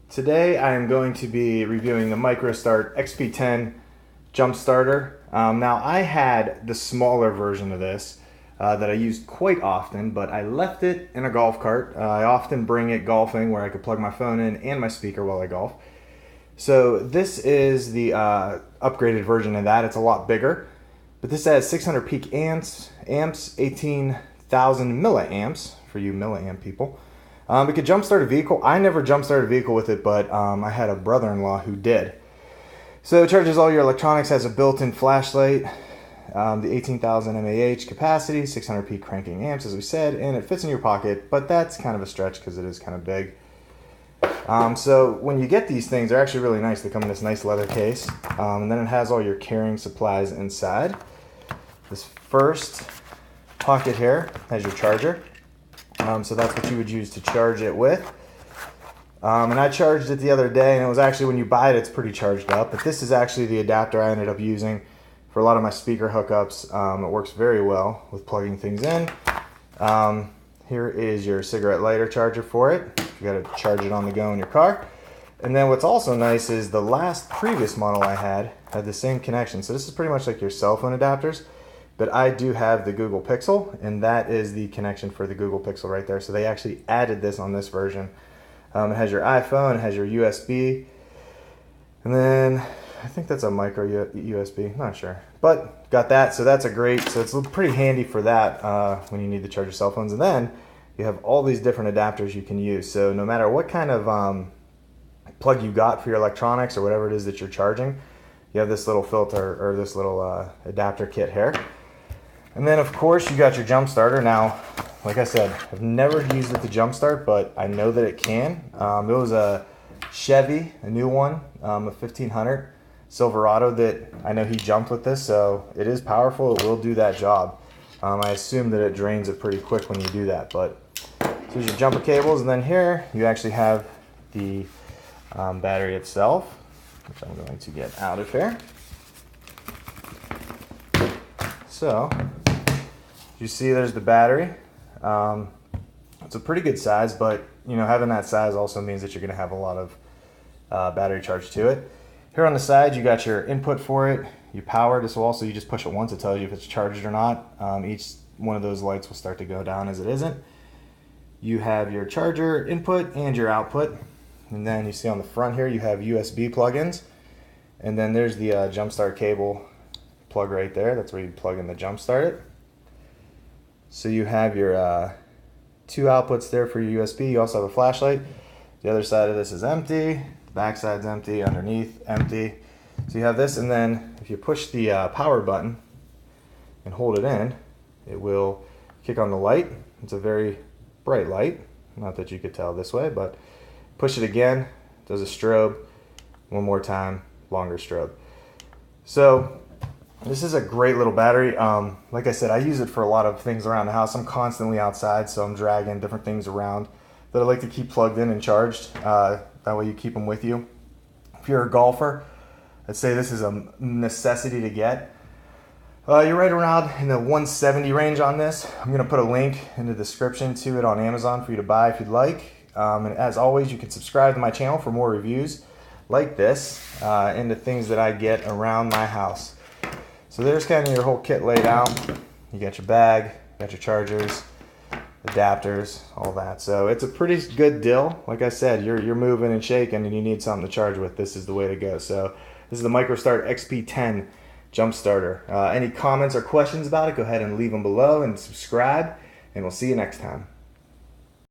Today I am going to be reviewing the Micro-Start XP-10 jump starter. Now I had the smaller version of this that I used quite often, but I left it in a golf cart. I often bring it golfing where I could plug my phone in and my speaker while I golf. So this is the upgraded version of that. It's a lot bigger, but this has 600 peak amps, 18,000 milliamps for you milliamp people. It could jumpstart a vehicle. I never jumpstarted a vehicle with it, but I had a brother-in-law who did. So it charges all your electronics, has a built-in flashlight, the 18,000 mAh capacity, 600 peak cranking amps, as we said, and it fits in your pocket, but that's kind of a stretch because it is kind of big. So when you get these things, they're actually really nice. They come in this nice leather case, and then it has all your carrying supplies inside. This first pocket here has your charger. So that's what you would use to charge it with. And I charged it the other day, and it was actually, when you buy it, it's pretty charged up. But this is actually the adapter I ended up using for a lot of my speaker hookups. It works very well with plugging things in. Here is your cigarette lighter charger for it. You got to charge it on the go in your car. And then what's also nice is the previous model I had the same connection. So this is pretty much like your cell phone adapters. But I do have the Google Pixel, and that is the connection for the Google Pixel right there. So they actually added this on this version. It has your iPhone, it has your USB, and then I think that's a micro USB, not sure. But got that, so that's so it's pretty handy for that when you need to charge your cell phones. And then you have all these different adapters you can use. So no matter what kind of plug you got for your electronics or whatever it is that you're charging, you have this little filter or this little adapter kit here. And then of course you got your jump starter. Now, like I said, I've never used it to jumpstart, but I know that it can. It was a Chevy, a new one, a 1500 Silverado that I know he jumped with this, so it is powerful. It will do that job. I assume that it drains it pretty quick when you do that. But so here's your jumper cables, and then here you actually have the battery itself, which I'm going to get out of here. So you see there's the battery. It's a pretty good size, but you know, having that size also means that you're going to have a lot of battery charge to it. Here on the side you got your input for it, your power. This will also, you just push it once, it tells you if it's charged or not. Each one of those lights will start to go down as it isn't. You have your charger input and your output, and then you see on the front here you have USB plugins, and then there's the jumpstart cable plug right there. That's where you plug in the jumpstart it. So you have your two outputs there for your USB. You also have a flashlight. The other side of this is empty. The back side's empty. Underneath, empty. So you have this, and then if you push the power button and hold it in, it will kick on the light. It's a very bright light. Not that you could tell this way, but push it again, does a strobe. One more time, longer strobe. So this is a great little battery. Like I said, I use it for a lot of things around the house. I'm constantly outside, so I'm dragging different things around that I like to keep plugged in and charged. That way you keep them with you. If you're a golfer, I'd say this is a necessity to get. You're right around in the 170 range on this. I'm going to put a link in the description to it on Amazon for you to buy if you'd like. And as always, you can subscribe to my channel for more reviews like this and the things that I get around my house. So there's kind of your whole kit laid out. You got your bag, you got your chargers, adapters, all that. So it's a pretty good deal. Like I said, you're moving and shaking and you need something to charge with. This is the way to go. So this is the Micro-Start XP-10 jump starter. Any comments or questions about it, go ahead and leave them below and subscribe, and we'll see you next time.